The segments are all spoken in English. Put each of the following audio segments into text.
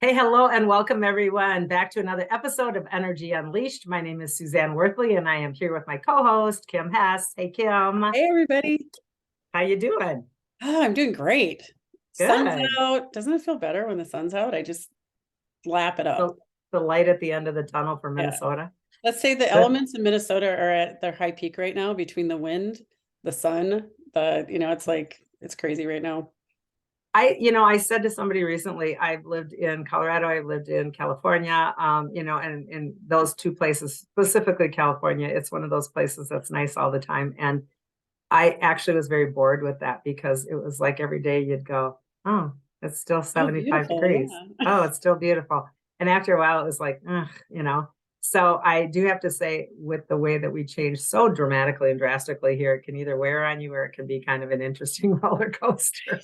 Hey, hello, and welcome everyone back to another episode of Energy Unleashed. My name is Suzanne Worthley, and I am here with my co-host, Kim Hess. Hey, Kim, Hey everybody. how you doing? Oh, I'm doing great. Sun's Good. out. Doesn't it feel better when the sun's out? I just lap it up. So the light at the end of the tunnel for Yeah. Minnesota. Let's say the Good. elements in Minnesota are at their high peak right now between the wind, the sun, it's crazy right now. I said to somebody recently, I've lived in Colorado, I've lived in California, and in those two places, specifically California, it's one of those places that's nice all the time. And I actually was very bored with that because it was like every day you'd go, oh, it's still Oh, 75 beautiful. degrees. Yeah. Oh, it's still beautiful. And after a while, it was like, ugh. So I do have to say, with the way that we change so dramatically and drastically here, it can either wear on you or it can be kind of an interesting roller coaster.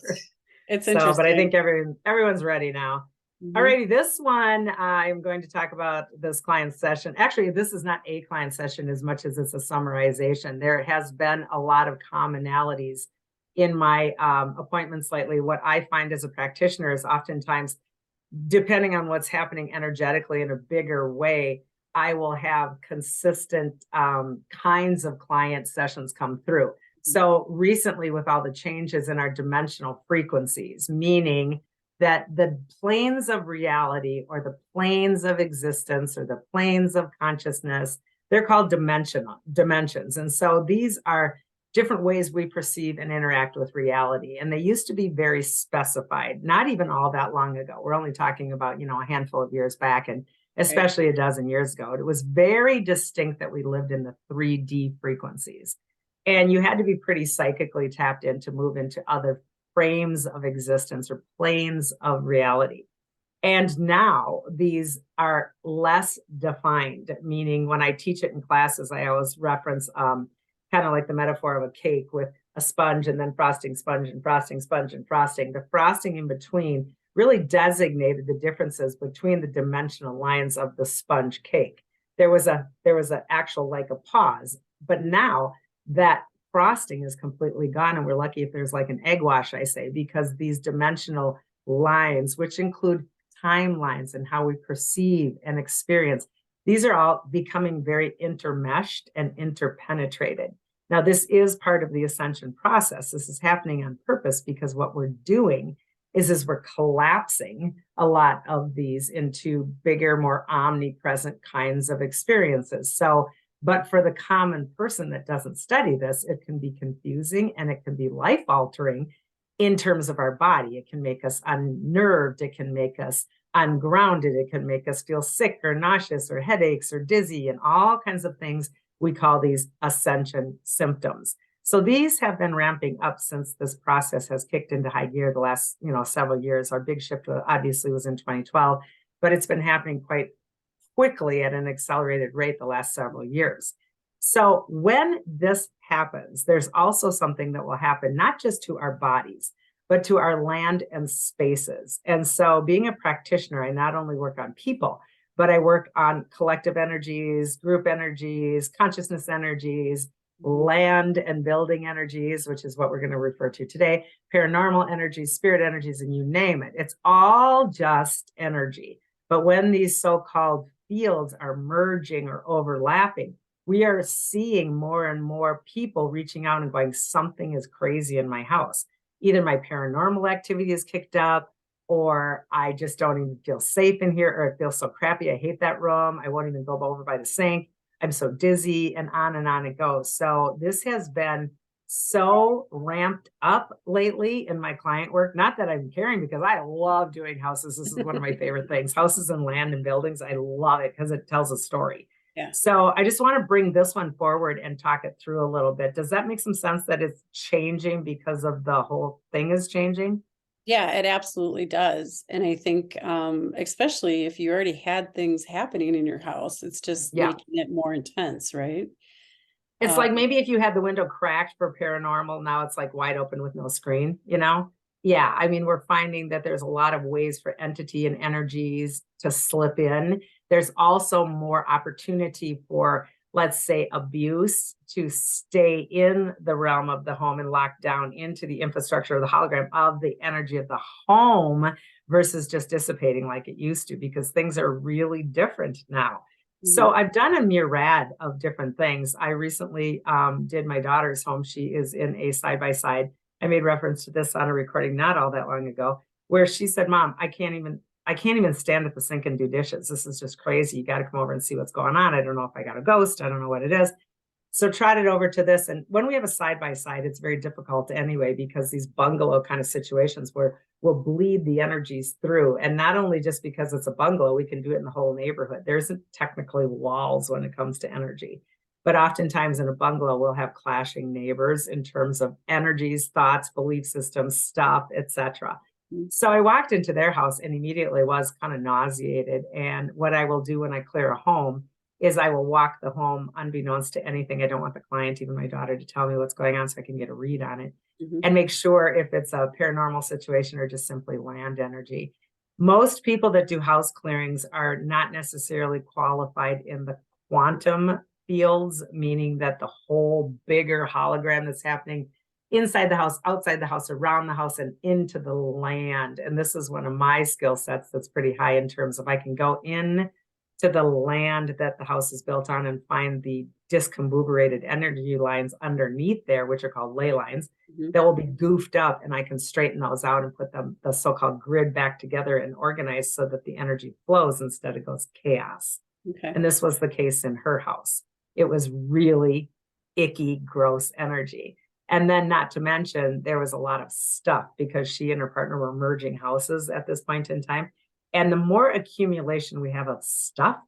It's So, but I think interesting. everyone's ready now. Mhm. Alrighty, this one I'm going to talk about this client session. Actually, this is not a client session as much as it's a summarization. There has been a lot of commonalities in my appointments lately. What I find as a practitioner is oftentimes, depending on what's happening energetically in a bigger way, I will have consistent kinds of client sessions come through. So recently, with all the changes in our dimensional frequencies, meaning that the planes of reality or the planes of existence or the planes of consciousness, they're called dimensions. And so these are different ways we perceive and interact with reality. And they used to be very specified, not even all that long ago. We're only talking about, a handful of years back, and Right. especially a dozen years ago. It was very distinct that we lived in the 3D frequencies. And you had to be pretty psychically tapped in to move into other frames of existence or planes of reality. And now these are less defined, meaning when I teach it in classes, I always reference kind of like the metaphor of a cake with a sponge and then frosting, sponge and frosting, sponge and frosting. The frosting in between really designated the differences between the dimensional lines of the sponge cake. There was a actual like a pause, but now that frosting is completely gone, and we're lucky if there's like an egg wash, I say, because these dimensional lines, which include timelines and how we perceive and experience, these are all becoming very intermeshed and interpenetrated. Now, this is part of the ascension process. This is happening on purpose because what we're doing is we're collapsing a lot of these into bigger, more omnipresent kinds of experiences. So, but for the common person that doesn't study this, it can be confusing and it can be life altering in terms of our body. It can make us unnerved. It can make us ungrounded. It can make us feel sick or nauseous or headaches or dizzy and all kinds of things. We call these ascension symptoms. So these have been ramping up since this process has kicked into high gear the last, several years. Our big shift obviously was in 2012, but it's been happening quite quickly at an accelerated rate the last several years. So when this happens, there's also something that will happen, not just to our bodies, but to our land and spaces. And so being a practitioner, I not only work on people, but I work on collective energies, group energies, consciousness energies, land and building energies, which is what we're going to refer to today, paranormal energies, spirit energies, and you name it. It's all just energy. But when these so-called fields are merging or overlapping, we are seeing more and more people reaching out and going, something is crazy in my house. Either my paranormal activity is kicked up, or I just don't even feel safe in here, or it feels so crappy. I hate that room. I won't even go over by the sink. I'm so dizzy, and on it goes. So this has been so ramped up lately in my client work. Not that I'm caring, because I love doing houses. This is one of my favorite things. Houses and land and buildings. I love it because it tells a story. Yeah. So I just want to bring this one forward and talk it through a little bit. Does that make some sense that it's changing because of the whole thing is changing? Yeah, it absolutely does. And I think especially if you already had things happening in your house, it's just Yeah. making it more intense, right? It's Uh, like maybe if you had the window cracked for paranormal, now it's like wide open with no screen. Yeah, I mean, we're finding that there's a lot of ways for entity and energies to slip in. There's also more opportunity for let's say, abuse to stay in the realm of the home and lock down into the infrastructure of the hologram of the energy of the home versus just dissipating like it used to, because things are really different now. So I've done a myriad of different things. I recently did my daughter's home. She is in a side-by-side. I made reference to this on a recording not all that long ago, where she said, Mom, I can't even stand at the sink and do dishes. This is just crazy. You got to come over and see what's going on. I don't know if I got a ghost. I don't know what it is. So trotted over to this. And when we have a side-by-side, it's very difficult anyway, because these bungalow kind of situations where we'll bleed the energies through. And not only just because it's a bungalow, we can do it in the whole neighborhood. There isn't technically walls when it comes to energy. But oftentimes in a bungalow, we'll have clashing neighbors in terms of energies, thoughts, belief systems, stuff, etc. So I walked into their house and immediately was kind of nauseated. And what I will do when I clear a home is I will walk the home unbeknownst to anything. I don't want the client, even my daughter, to tell me what's going on so I can get a read on it and make sure if it's a paranormal situation or just simply land energy. Most people that do house clearings are not necessarily qualified in the quantum fields, meaning that the whole bigger hologram that's happening inside the house, outside the house, around the house, and into the land. And this is one of my skill sets that's pretty high in terms of I can go in to the land that the house is built on and find the discombobulated energy lines underneath there, which are called ley lines, that will be goofed up, and I can straighten those out and put them, the so-called grid, back together and organize so that the energy flows instead of goes chaos. And this was the case in her house. It was really icky, gross energy. And then not to mention, there was a lot of stuff because she and her partner were merging houses at this point in time. And the more accumulation we have of stuff,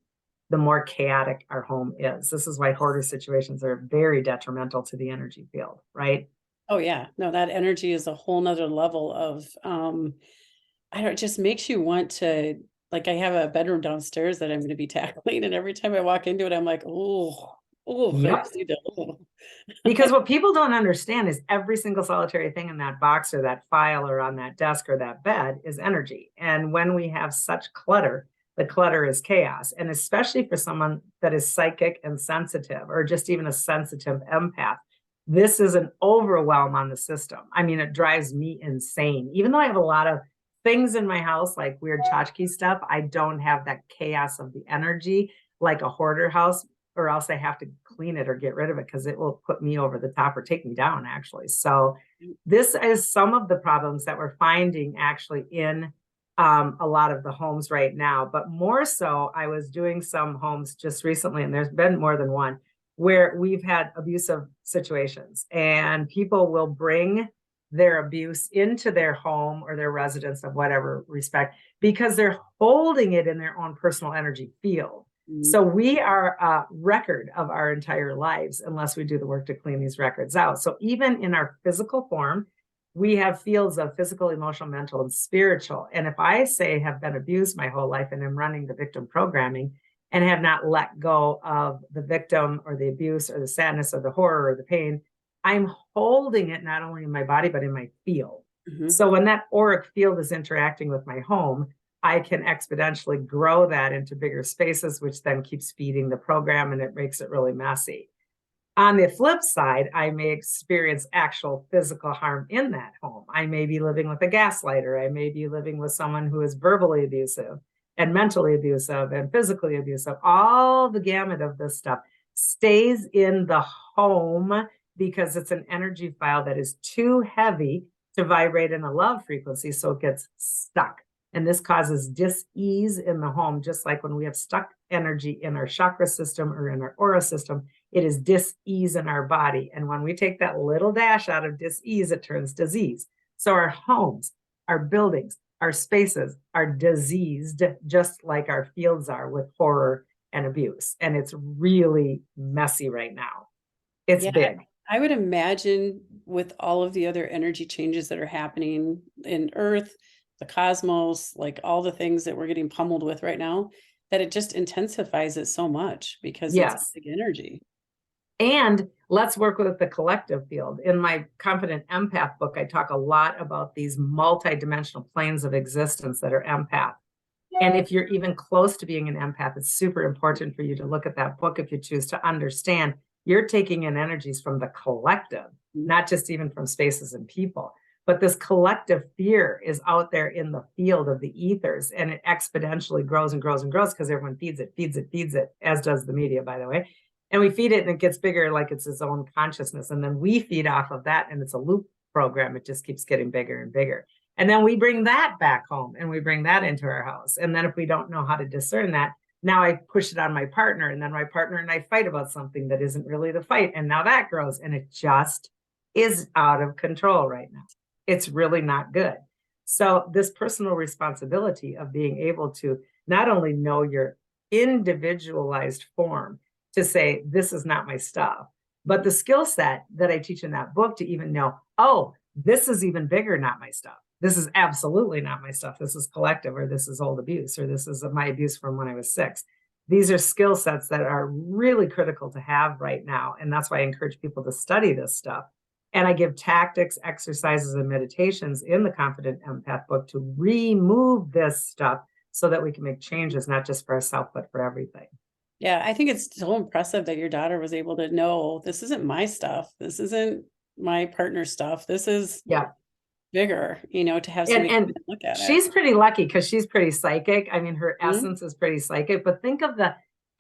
the more chaotic our home is. This is why hoarder situations are very detrimental to the energy field, right? Oh yeah. No, that energy is a whole nother level of, I don't, it just makes you want to, like, I have a bedroom downstairs that I'm going to be tackling. And every time I walk into it, I'm like, oh, Yep. Because what people don't understand is every single solitary thing in that box or that file or on that desk or that bed is energy. And when we have such clutter, the clutter is chaos. And especially for someone that is psychic and sensitive, or just even a sensitive empath, this is an overwhelm on the system. I mean, it drives me insane. Even though I have a lot of things in my house, like weird tchotchke stuff, I don't have that chaos of the energy like a hoarder house, or else I have to clean it or get rid of it because it will put me over the top or take me down, actually. So this is some of the problems that we're finding actually in a lot of the homes right now. But more so, I was doing some homes just recently, and there's been more than one, where we've had abusive situations, and people will bring their abuse into their home or their residence of whatever respect because they're holding it in their own personal energy field. So we are a record of our entire lives unless we do the work to clean these records out. So even in our physical form, we have fields of physical, emotional, mental, and spiritual. And if I say have been abused my whole life and am running the victim programming and have not let go of the victim or the abuse or the sadness or the horror or the pain, I'm holding it not only in my body, but in my field. So when that auric field is interacting with my home, I can exponentially grow that into bigger spaces, which then keeps feeding the program, and it makes it really messy. On the flip side, I may experience actual physical harm in that home. I may be living with a gaslighter. I may be living with someone who is verbally abusive and mentally abusive and physically abusive. All the gamut of this stuff stays in the home because it's an energy file that is too heavy to vibrate in a love frequency, so it gets stuck. And this causes dis-ease in the home, just like when we have stuck energy in our chakra system or in our aura system, it is dis-ease in our body. And when we take that little dash out of dis-ease, it turns disease. So our homes, our buildings, our spaces are diseased, just like our fields are with horror and abuse. And it's really messy right now. It's big. I would imagine with all of the other energy changes that are happening in Earth, the cosmos, like all the things that we're getting pummeled with right now, that it just intensifies it so much because it's big energy. And let's work with the collective field. In my Confident Empath book, I talk a lot about these multidimensional planes of existence that are empath. And if you're even close to being an empath, it's super important for you to look at that book if you choose to understand you're taking in energies from the collective, not just even from spaces and people. But this collective fear is out there in the field of the ethers, and it exponentially grows and grows and grows because everyone feeds it, as does the media, by the way. And we feed it and it gets bigger like it's its own consciousness. And then we feed off of that, and it's a loop program. It just keeps getting bigger and bigger. And then we bring that back home and we bring that into our house. And then if we don't know how to discern that, now I push it on my partner, and then my partner and I fight about something that isn't really the fight. And now that grows, and it just is out of control right now. It's really not good. So this personal responsibility of being able to not only know your individualized form to say, this is not my stuff, but the skill set that I teach in that book to even know, oh, this is even bigger, not my stuff. This is absolutely not my stuff. This is collective, or this is old abuse, or this is my abuse from when I was 6. These are skill sets that are really critical to have right now. And that's why I encourage people to study this stuff. And I give tactics, exercises, and meditations in the Confident Empath book to remove this stuff so that we can make changes, not just for ourselves, but for everything. Yeah, I think it's so impressive that your daughter was able to know, this isn't my stuff. This isn't my partner's stuff. This is bigger, to have somebody and look at she's pretty lucky because she's pretty psychic. I mean, her Mhm. essence is pretty psychic, but think of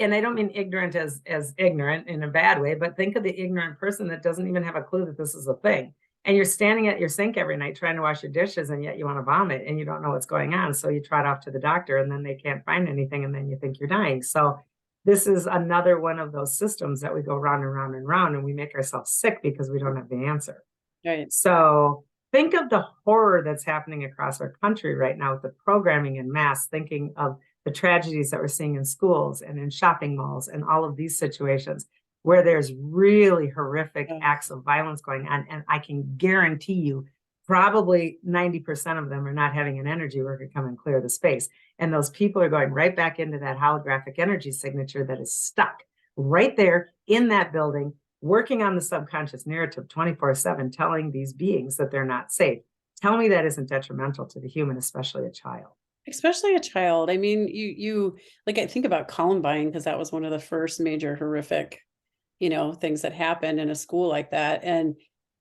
and I don't mean ignorant as ignorant in a bad way, but think of the ignorant person that doesn't even have a clue that this is a thing. And you're standing at your sink every night trying to wash your dishes, and yet you want to vomit and you don't know what's going on. So you trot off to the doctor, and then they can't find anything, and then you think you're dying. So this is another one of those systems that we go round and round and round, and we make ourselves sick because we don't have the answer. Right. So think of the horror that's happening across our country right now with the programming in mass, thinking of the tragedies that we're seeing in schools and in shopping malls and all of these situations where there's really horrific acts of violence going on. And I can guarantee you, probably 90% of them are not having an energy worker come and clear the space. And those people are going right back into that holographic energy signature that is stuck right there in that building, working on the subconscious narrative 24/7, telling these beings that they're not safe. Tell me that isn't detrimental to the human, especially a child. Especially a child. I mean, you like, I think about Columbine, because that was one of the first major horrific, things that happened in a school like that. And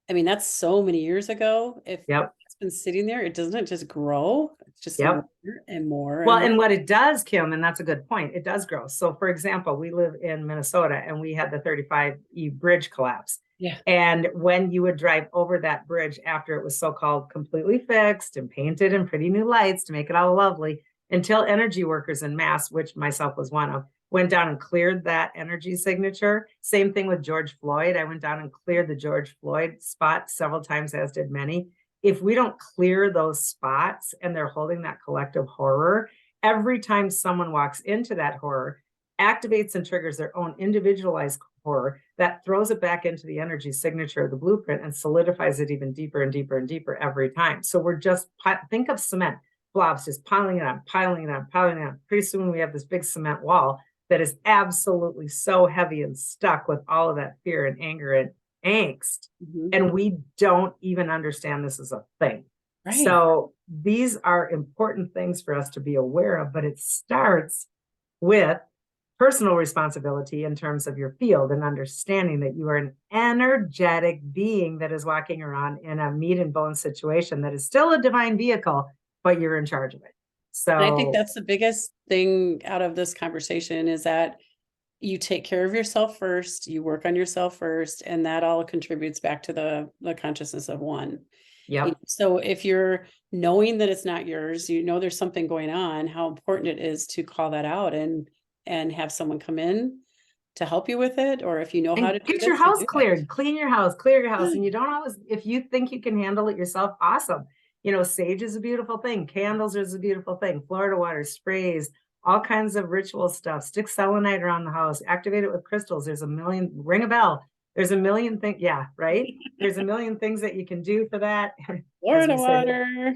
I mean, that's so many years ago. If it's been sitting there, it doesn't just grow. It's just more and more. Well, and what it does, Kim, and that's a good point, it does grow. So for example, we live in Minnesota, and we had the 35E bridge collapse. Yeah. And when you would drive over that bridge after it was so-called completely fixed and painted and pretty new lights to make it all lovely, until energy workers in mass, which myself was one of, went down and cleared that energy signature. Same thing with George Floyd. I went down and cleared the George Floyd spot several times, as did many. If we don't clear those spots and they're holding that collective horror, every time someone walks into that horror, activates and triggers their own individualized horror, that throws it back into the energy signature of the blueprint and solidifies it even deeper and deeper and deeper every time. So we're just, think of cement blobs, just piling it on, piling it on, piling it on. Pretty soon we have this big cement wall that is absolutely so heavy and stuck with all of that fear and anger and angst. And we don't even understand this is a thing. Right. So these are important things for us to be aware of, but it starts with personal responsibility in terms of your field and understanding that you are an energetic being that is walking around in a meat and bone situation that is still a divine vehicle, but you're in charge of it. So and I think that's the biggest thing out of this conversation, is that you take care of yourself first, you work on yourself first, and that all contributes back to the consciousness of one. Yeah. So if you're knowing that it's not yours, there's something going on, how important it is to call that out and have someone come in to help you with it. Or if you know how to get your house cleared, clean your house, clear your house. And you don't always, if you think you can handle it yourself, awesome. Sage is a beautiful thing. Candles is a beautiful thing. Florida water, sprays, all kinds of ritual stuff. Stick selenite around the house, activate it with crystals. There's a million, ring a bell. There's a million things. Yeah, right. There's a million things that you can do for that. Florida water.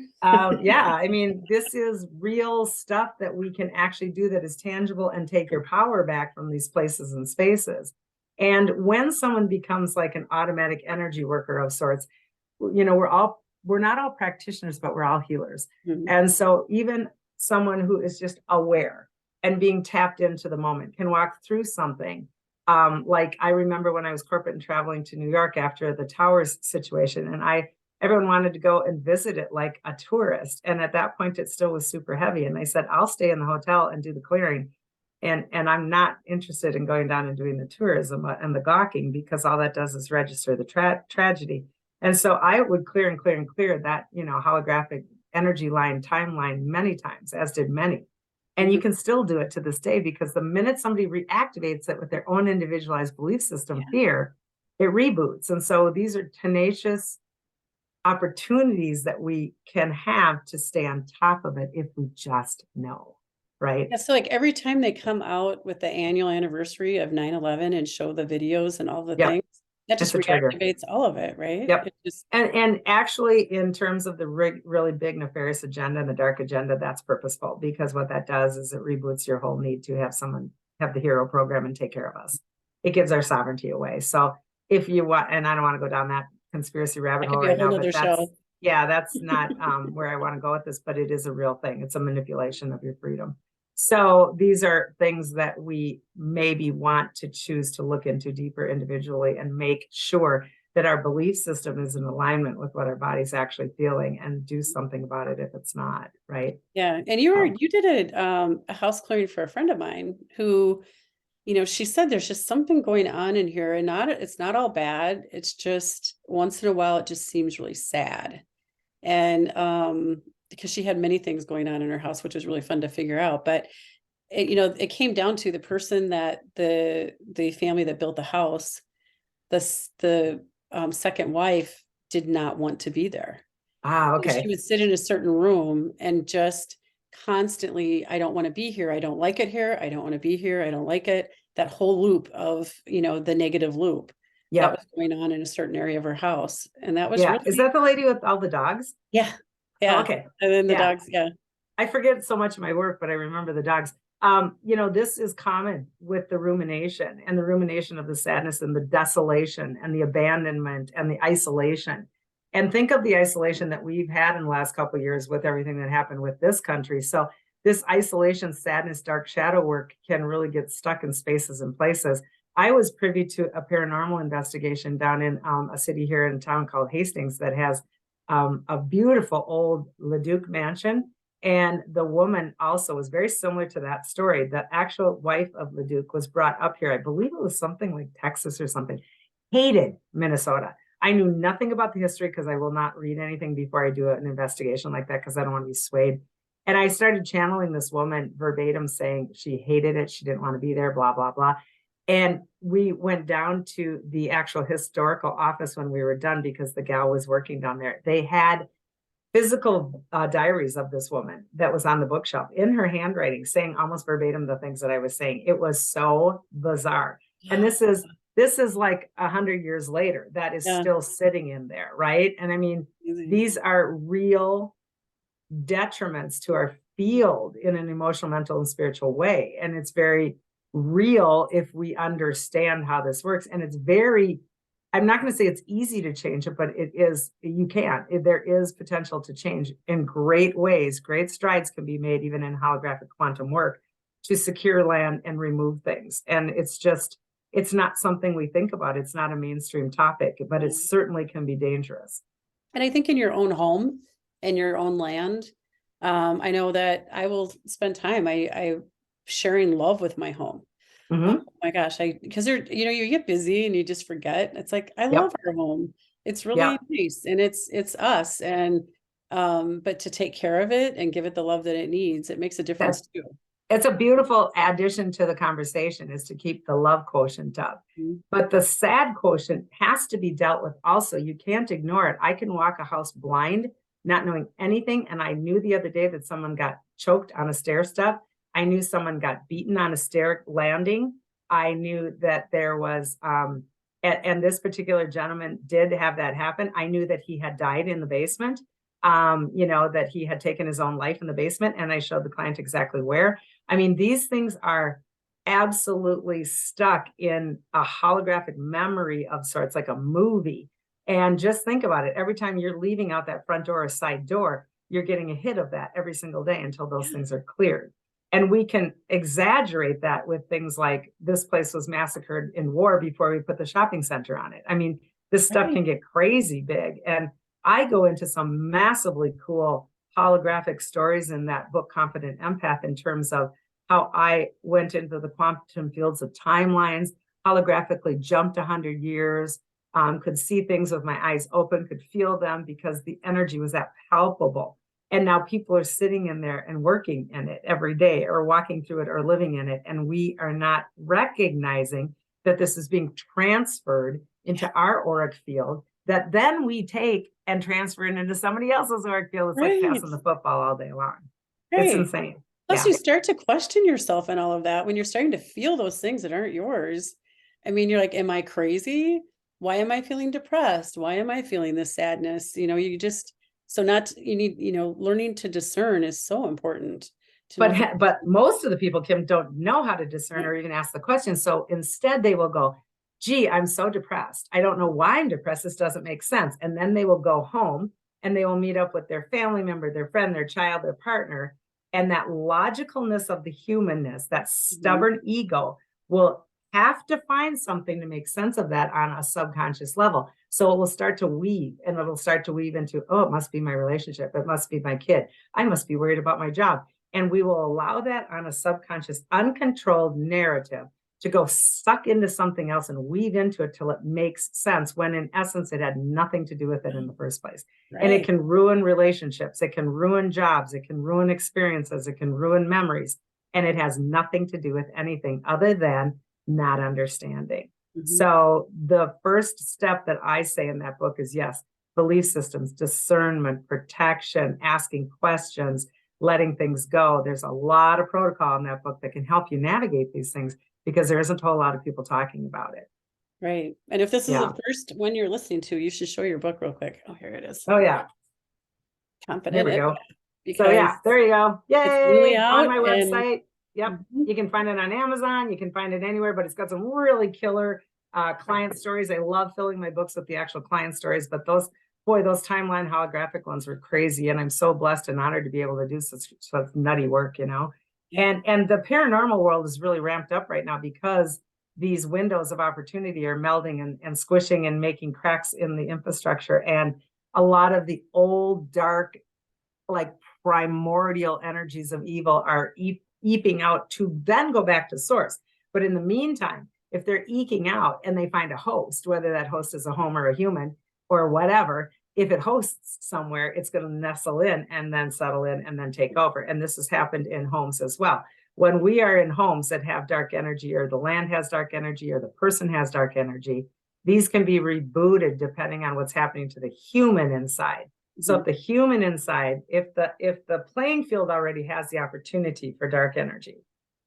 Yeah, I mean, this is real stuff that we can actually do that is tangible and take your power back from these places and spaces. And when someone becomes like an automatic energy worker of sorts, we're not all practitioners, but we're all healers. And so even someone who is just aware and being tapped into the moment, can walk through something. Like I remember when I was corporate and traveling to New York after the towers situation, and everyone wanted to go and visit it like a tourist. And at that point, it still was super heavy. And I said, I'll stay in the hotel and do the clearing. And I'm not interested in going down and doing the tourism and the gawking, because all that does is register the tragedy. And so I would clear and clear and clear that, holographic energy line, timeline many times, as did many. And you can still do it to this day, because the minute somebody reactivates it with their own individualized belief system, fear, it reboots. And so these are tenacious opportunities that we can have to stay on top of it if we just know, right? Yeah, so like every time they come out with the annual anniversary of 9/11 and show the videos and all the things, that just reactivates all of it, right? Yep. It just, and actually, in terms of the really big nefarious agenda and the dark agenda, that's purposeful, because what that does is it reboots your whole need to have someone have the hero program and take care of us. It gives our sovereignty away. So if you want, and I don't want to go down that conspiracy rabbit hole right now, but that's not where I want to go with this, but it is a real thing. It's a manipulation of your freedom. So these are things that we maybe want to choose to look into deeper individually and make sure that our belief system is in alignment with what our body's actually feeling, and do something about it if it's not, right? Yeah. And you did a house clearing for a friend of mine who, she said there's just something going on in here, and it's not all bad. It's just once in a while, it just seems really sad. And because she had many things going on in her house, which was really fun to figure out. But it came down to the person that the family that built the house, the second wife did not want to be there. Okay. She would sit in a certain room and just constantly, I don't want to be here. I don't like it here. I don't want to be here. I don't like it. That whole loop of, the negative loop that was going on in a certain area of her house. And that was really... Is that the lady with all the dogs? Yeah. Yeah. Oh, okay. And then the dogs. Yeah. I forget so much of my work, but I remember the dogs. This is common with the rumination of the sadness and the desolation and the abandonment and the isolation. And think of the isolation that we've had in the last couple of years with everything that happened with this country. So this isolation, sadness, dark shadow work can really get stuck in spaces and places. I was privy to a paranormal investigation down in a city here in town called Hastings that has a beautiful old Leduc mansion. And the woman also was very similar to that story. The actual wife of Leduc was brought up here. I believe it was something like Texas or something. Hated Minnesota. I knew nothing about the history, because I will not read anything before I do an investigation like that, because I don't want to be swayed. And I started channeling this woman verbatim, saying she hated it. She didn't want to be there, blah, blah, blah. And we went down to the actual historical office when we were done, because the gal was working down there. They had physical diaries of this woman that was on the bookshelf in her handwriting, saying almost verbatim the things that I was saying. It was so bizarre. And this is like 100 years later, that is still sitting in there, right? And I mean, these are real detriments to our field in an emotional, mental, and spiritual way. And it's very real if we understand how this works. And it's very, I'm not going to say it's easy to change it, but it is, you can. There is potential to change in great ways. Great strides can be made even in holographic quantum work to secure land and remove things. And it's not something we think about. It's not a mainstream topic, but it certainly can be dangerous. And I think in your own home and your own land, I know that I will spend time, I sharing love with my home. Oh my gosh, because you get busy and you just forget. It's like, I love our home. It's really nice, and it's us. And but to take care of it and give it the love that it needs, it makes a difference too. It's a beautiful addition to the conversation, is to keep the love quotient up. But the sad quotient has to be dealt with also. You can't ignore it. I can walk a house blind, not knowing anything. And I knew the other day that someone got choked on a stair step. I knew someone got beaten on a stair landing. I knew that there was, and this particular gentleman did have that happen. I knew that he had died in the basement, that he had taken his own life in the basement. And I showed the client exactly where. I mean, these things are absolutely stuck in a holographic memory of sorts, like a movie. And just think about it. Every time you're leaving out that front door or side door, you're getting a hit of that every single day until those things are cleared. And we can exaggerate that with things like this place was massacred in war before we put the shopping center on it. I mean, this stuff can get crazy big. And I go into some massively cool holographic stories in that book, Confident Empath, in terms of how I went into the quantum fields of timelines, holographically jumped 100 years, could see things with my eyes open, could feel them because the energy was that palpable. And now people are sitting in there and working in it every day, or walking through it, or living in it. And we are not recognizing that this is being transferred into our auric field, that then we take and transfer it into somebody else's auric field. It's like passing the football all day long. It's insane. Plus, you start to question yourself and all of that when you're starting to feel those things that aren't yours. I mean, you're like, am I crazy? Why am I feeling depressed? Why am I feeling this sadness? You know, you just, so not, you need, you know, learning to discern is so important. But most of the people, Kim, don't know how to discern or even ask the question. So instead they will go, gee, I'm so depressed. I don't know why I'm depressed. This doesn't make sense. And then they will go home and they will meet up with their family member, their friend, their child, their partner. And that logicalness of the humanness, that stubborn ego, will have to find something to make sense of that on a subconscious level. So it will start to weave, and it'll start to weave into, oh, it must be my relationship. It must be my kid. I must be worried about my job. And we will allow that on a subconscious, uncontrolled narrative to go suck into something else and weave into it till it makes sense, when in essence, it had nothing to do with it in the first place. Right. And it can ruin relationships. It can ruin jobs. It can ruin experiences. It can ruin memories. And it has nothing to do with anything other than not understanding. So the first step that I say in that book is, yes, belief systems, discernment, protection, asking questions, letting things go. There's a lot of protocol in that book that can help you navigate these things, because there isn't a whole lot of people talking about it. Right. And if this is the first one you're listening to, you should show your book real quick. Oh, here it is. Oh, yeah. Confident. There we go. So yeah, there you go. Yay! It's really on my website. Yep. You can find it on Amazon. You can find it anywhere, but it's got some really killer client stories. I love filling my books with the actual client stories, but those timeline holographic ones were crazy. And I'm so blessed and honored to be able to do such nutty work, you know. Yeah. And the paranormal world is really ramped up right now because these windows of opportunity are melding and squishing and making cracks in the infrastructure. And a lot of the old, dark, like primordial energies of evil are eeping out to then go back to source. But in the meantime, if they're eking out and they find a host, whether that host is a home or a human or whatever, if it hosts somewhere, it's going to nestle in and then settle in and then take over. And this has happened in homes as well. When we are in homes that have dark energy, or the land has dark energy, or the person has dark energy, these can be rebooted depending on what's happening to the human inside. So if the human inside, if the playing field already has the opportunity for dark energy,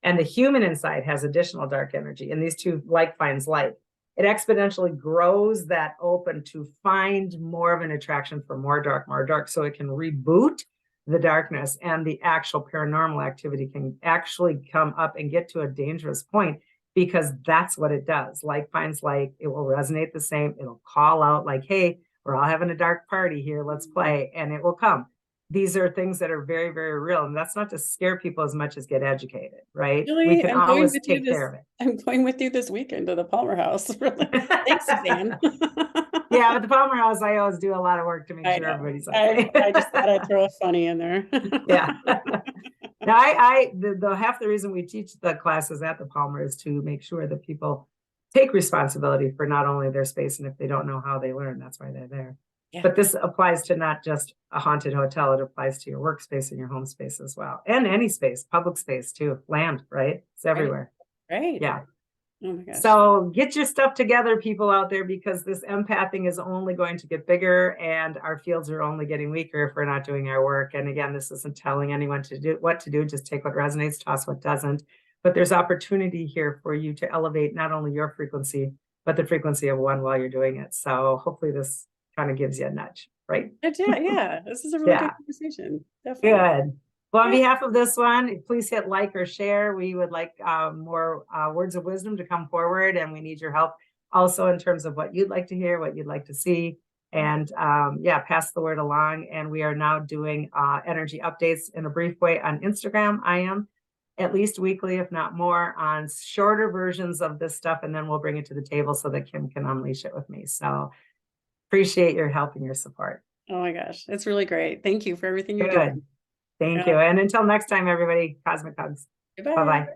and the human inside has additional dark energy, and these two like finds like, it exponentially grows that open to find more of an attraction for more dark, so it can reboot the darkness, and the actual paranormal activity can actually come up and get to a dangerous point, because that's what it does. Like finds like, it will resonate the same. It'll call out like, hey, we're all having a dark party here, let's play, and it will come. These are things that are very, very real. And that's not to scare people as much as get educated, right? Really? We can always take care of it. I'm going with you this weekend to the Palmer House. Really? Thanks, Suzanne. Yeah, at the Palmer House, I always do a lot of work to make sure everybody's okay. I just thought I'd throw a funny in there. Yeah. Now, the half the reason we teach the classes at the Palmer is to make sure that people take responsibility for not only their space, and if they don't know how they learn, that's why they're there. Yeah. But this applies to not just a haunted hotel. It applies to your workspace and your home space as well. And any space, public space too, land, right? It's everywhere. Right. Yeah. Oh my gosh. So get your stuff together, people out there, because this empathing is only going to get bigger, and our fields are only getting weaker if we're not doing our work. And again, this isn't telling anyone to do what to do. Just take what resonates, toss what doesn't. But there's opportunity here for you to elevate not only your frequency, but the frequency of one while you're doing it. So hopefully this kind of gives you a nudge, right? Yeah. This is a really good conversation. Definitely. Good. Well, on behalf of this one, please hit like or share. We would like more words of wisdom to come forward, and we need your help also in terms of what you'd like to hear, what you'd like to see. and yeah, pass the word along. And we are now doing energy updates in a brief way on Instagram. I am at least weekly, if not more, on shorter versions of this stuff, and then we'll bring it to the table so that Kim can unleash it with me. So appreciate your help and your support. Oh my gosh, it's really great. Thank you for everything you're Good. doing. Thank Yeah. you. And until next time, everybody, cosmic hugs. Goodbye. Bye-bye.